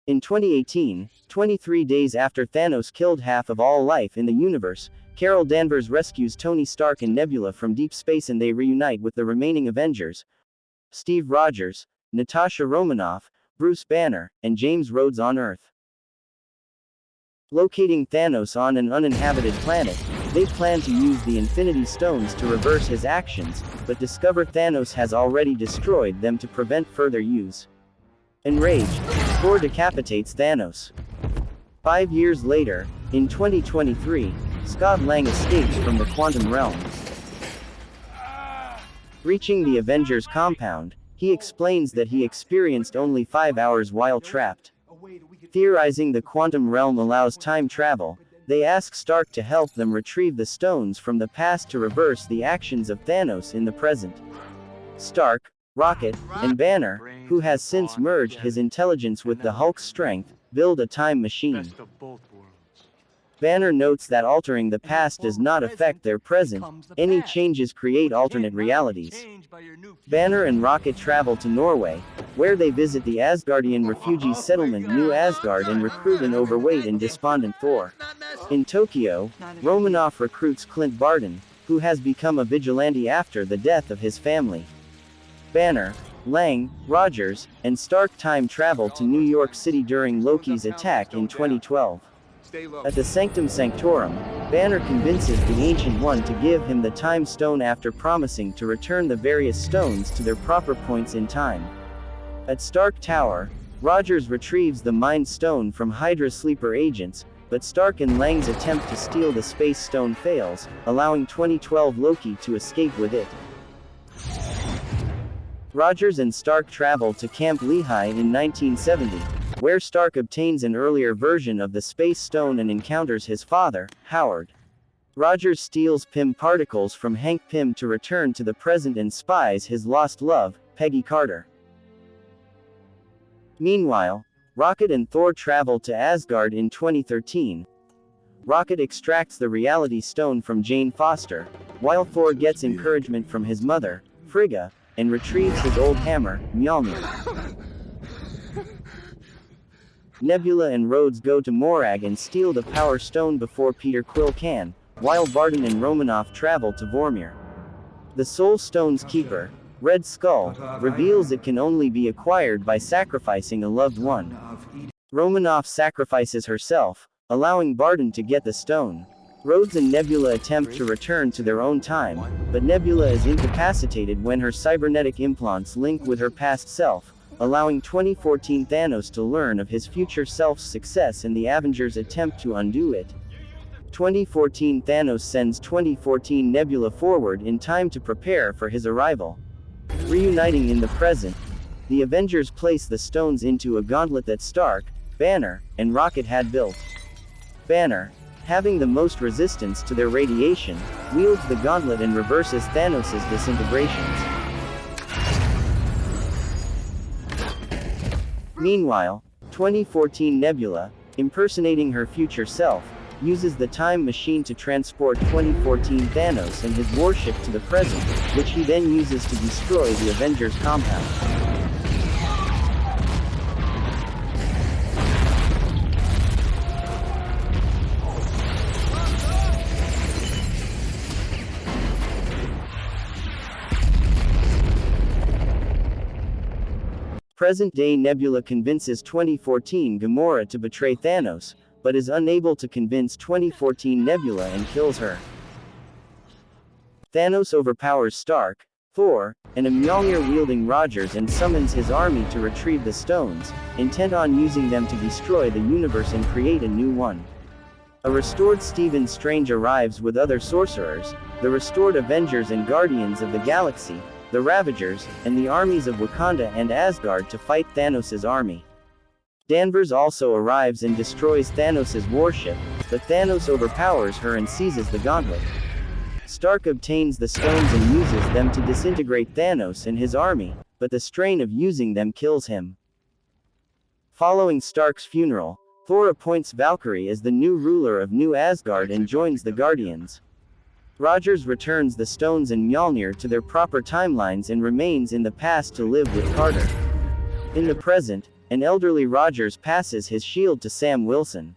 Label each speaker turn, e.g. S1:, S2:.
S1: In 2018, 23 days after Thanos killed half of all life in the universe, Carol Danvers rescues Tony Stark and Nebula from deep space and they reunite with the remaining Avengers: Steve Rogers, Natasha Romanoff, Bruce Banner, and James Rhodes on Earth. Locating Thanos on an uninhabited planet, they plan to use the Infinity Stones to reverse his actions, but discover Thanos has already destroyed them to prevent further use. Enraged, Thor decapitates Thanos. 5 years later, in 2023, Scott Lang escapes from the quantum realm. Reaching the Avengers compound, he explains that he experienced only 5 hours while trapped. Theorizing the quantum realm allows time travel, they ask Stark to help them retrieve the stones from the past to reverse the actions of Thanos in the present. Stark, Rocket, and Banner, who has since merged his intelligence with the Hulk's strength, build a time machine. Banner notes that altering the past does not affect their present, any changes create alternate realities. Banner and Rocket travel to Norway, where they visit the Asgardian refugee settlement New Asgard and recruit an overweight and despondent Thor. In Tokyo, Romanoff recruits Clint Barton, who has become a vigilante after the death of his family. Banner, Lang, Rogers, and Stark time travel to New York City during Loki's attack in 2012. At the Sanctum Sanctorum, Banner convinces the Ancient One to give him the Time Stone after promising to return the various stones to their proper points in time. At Stark Tower, Rogers retrieves the Mind Stone from Hydra sleeper agents, but Stark and Lang's attempt to steal the Space Stone fails, allowing 2012 Loki to escape with it. Rogers and Stark travel to Camp Lehigh in 1970, where Stark obtains an earlier version of the Space Stone and encounters his father, Howard. Rogers steals Pym particles from Hank Pym to return to the present and spies his lost love, Peggy Carter. Meanwhile, Rocket and Thor travel to Asgard in 2013. Rocket extracts the Reality Stone from Jane Foster, while Thor gets encouragement from his mother, Frigga, and retrieves his old hammer, Mjolnir. Nebula and Rhodes go to Morag and steal the Power Stone before Peter Quill can, while Barton and Romanoff travel to Vormir. The Soul Stone's keeper, Red Skull, reveals it can only be acquired by sacrificing a loved one. Romanoff sacrifices herself, allowing Barton to get the stone. Rhodes and Nebula attempt to return to their own time, but Nebula is incapacitated when her cybernetic implants link with her past self, allowing 2014 Thanos to learn of his future self's success in the Avengers' attempt to undo it. 2014 Thanos sends 2014 Nebula forward in time to prepare for his arrival. Reuniting in the present, the Avengers place the stones into a gauntlet that Stark, Banner, and Rocket had built. Banner, having the most resistance to their radiation, wields the gauntlet and reverses Thanos' disintegrations. Meanwhile, 2014 Nebula, impersonating her future self, uses the time machine to transport 2014 Thanos and his warship to the present, which he then uses to destroy the Avengers compound. Present-day Nebula convinces 2014 Gamora to betray Thanos, but is unable to convince 2014 Nebula and kills her. Thanos overpowers Stark, Thor, and a Mjolnir-wielding Rogers and summons his army to retrieve the stones, intent on using them to destroy the universe and create a new one. A restored Stephen Strange arrives with other sorcerers, the restored Avengers and Guardians of the Galaxy, the Ravagers, and the armies of Wakanda and Asgard to fight Thanos' army. Danvers also arrives and destroys Thanos' warship, but Thanos overpowers her and seizes the gauntlet. Stark obtains the stones and uses them to disintegrate Thanos and his army, but the strain of using them kills him. Following Stark's funeral, Thor appoints Valkyrie as the new ruler of New Asgard and joins the Guardians. Rogers returns the stones and Mjolnir to their proper timelines and remains in the past to live with Carter. In the present, An elderly Rogers passes his shield to Sam Wilson.